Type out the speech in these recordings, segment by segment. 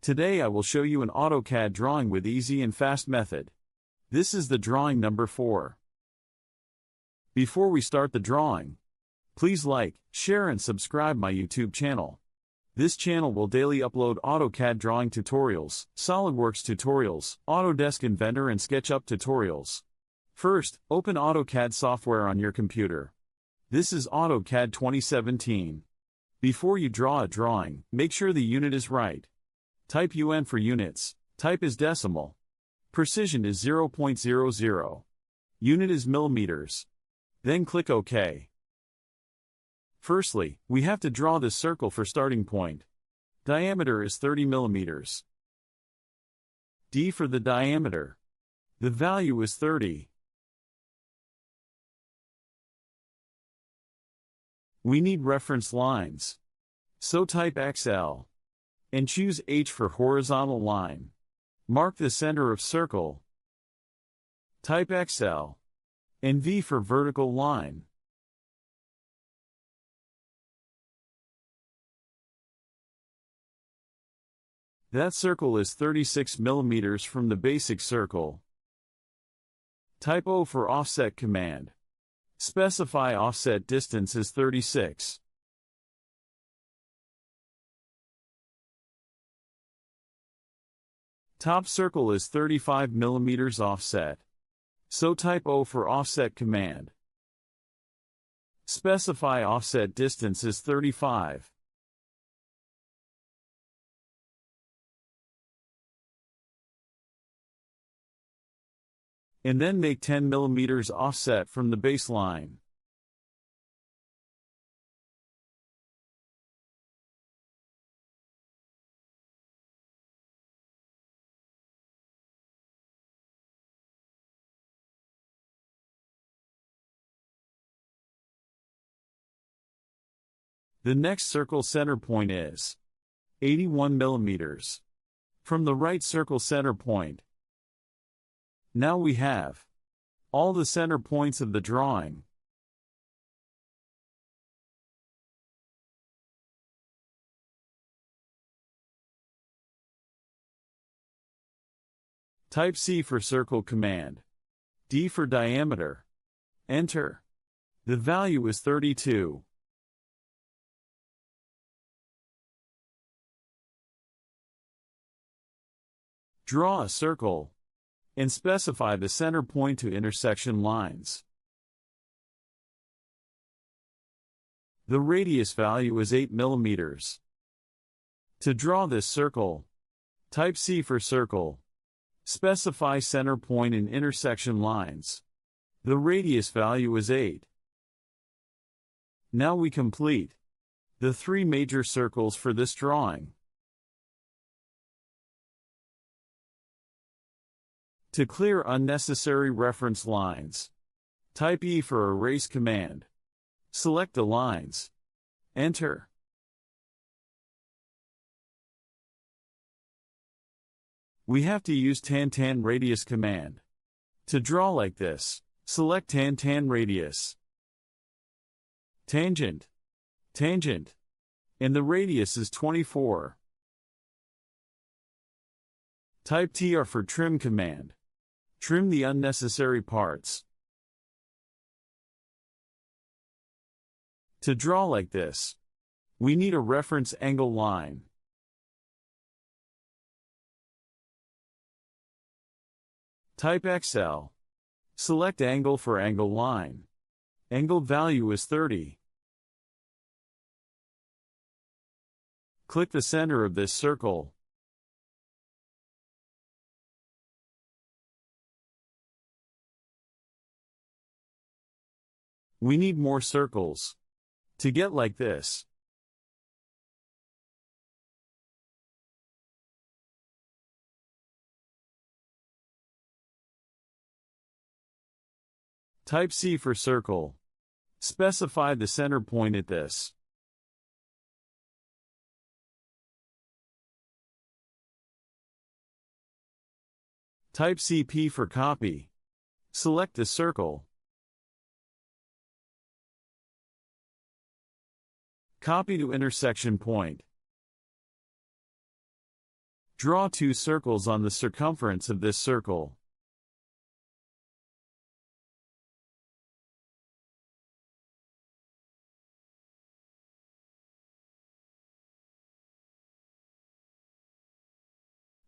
Today I will show you an AutoCAD drawing with easy and fast method. This is the drawing number 4. Before we start the drawing, please like, share and subscribe my YouTube channel. This channel will daily upload AutoCAD drawing tutorials, SolidWorks tutorials, Autodesk Inventor and SketchUp tutorials. First, open AutoCAD software on your computer. This is AutoCAD 2017. Before you draw a drawing, make sure the unit is right. Type UN for units, type is decimal. Precision is 0.00. Unit is millimeters. Then click OK. Firstly, we have to draw this circle for starting point. Diameter is 30 millimeters. D for the diameter. The value is 30. We need reference lines. So type XL. And choose H for horizontal line. Mark the center of circle. Type XL. And V for vertical line. That circle is 36 millimeters from the basic circle. Type O for offset command. Specify offset distance as 36. Top circle is 35 millimeters offset. So type O for offset command. Specify offset distance as 35. And then make 10 millimeters offset from the baseline. The next circle center point is 81 millimeters. From the right circle center point. Now we have all the center points of the drawing. Type C for circle command. D for diameter. Enter. The value is 32. Draw a circle. And specify the center point to intersection lines. The radius value is 8 millimeters. To draw this circle, type C for circle. Specify center point in intersection lines. The radius value is 8. Now we complete the 3 major circles for this drawing. To clear unnecessary reference lines, type E for erase command. Select the lines. Enter. We have to use tan radius command. To draw like this, select tan radius. Tangent. Tangent. And the radius is 24. Type TR for trim command. Trim the unnecessary parts. To draw like this, we need a reference angle line. Type XL. Select angle for angle line. Angle value is 30. Click the center of this circle. We need more circles to get like this. Type C for circle. Specify the center point at this. Type CP for copy. Select the circle. Copy to intersection point. Draw 2 circles on the circumference of this circle.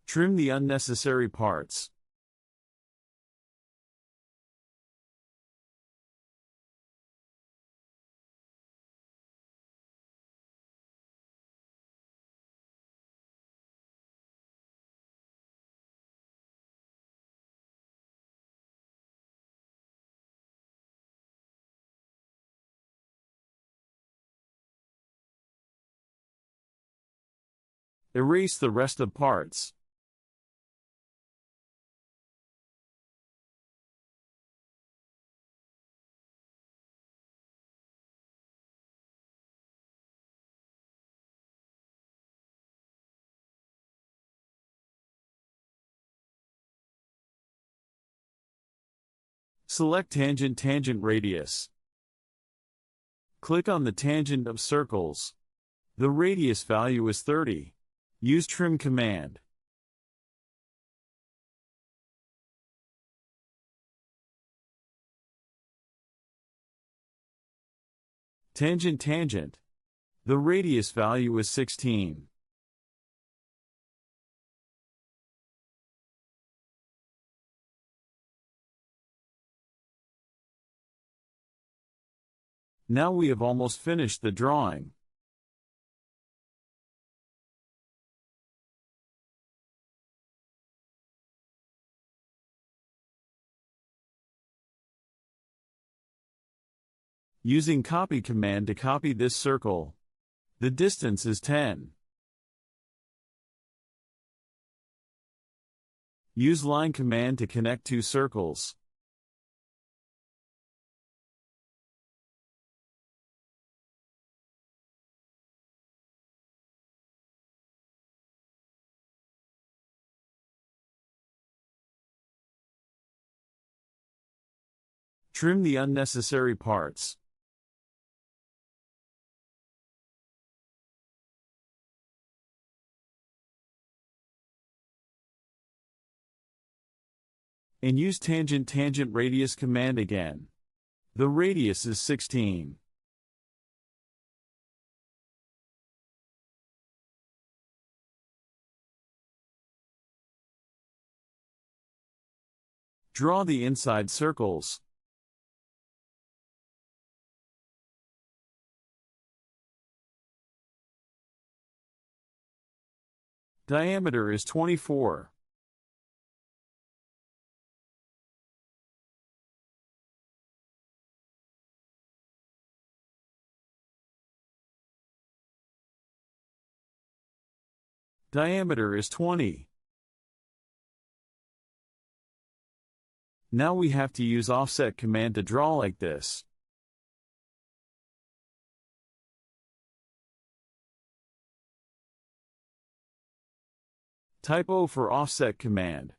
Trim the unnecessary parts. Erase the rest of parts. Select tangent radius. Click on the tangent of circles. The radius value is 30. Use trim command. Tangent. The radius value is 16. Now we have almost finished the drawing. Using copy command to copy this circle. The distance is 10. Use line command to connect 2 circles. Trim the unnecessary parts. And use tangent radius command again. The radius is 16. Draw the inside circles. Diameter is 24. Diameter is 20. Now we have to use offset command to draw like this. Type O for offset command.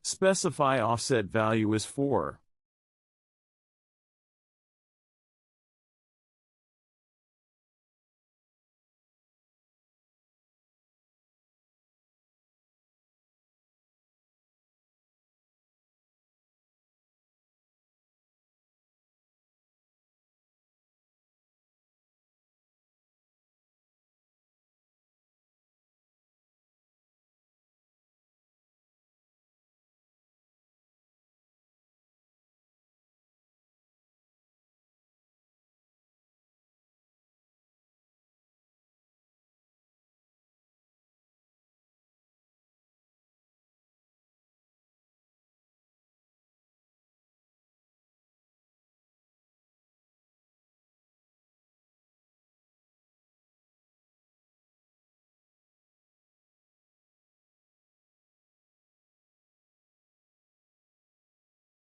Specify offset value is 4.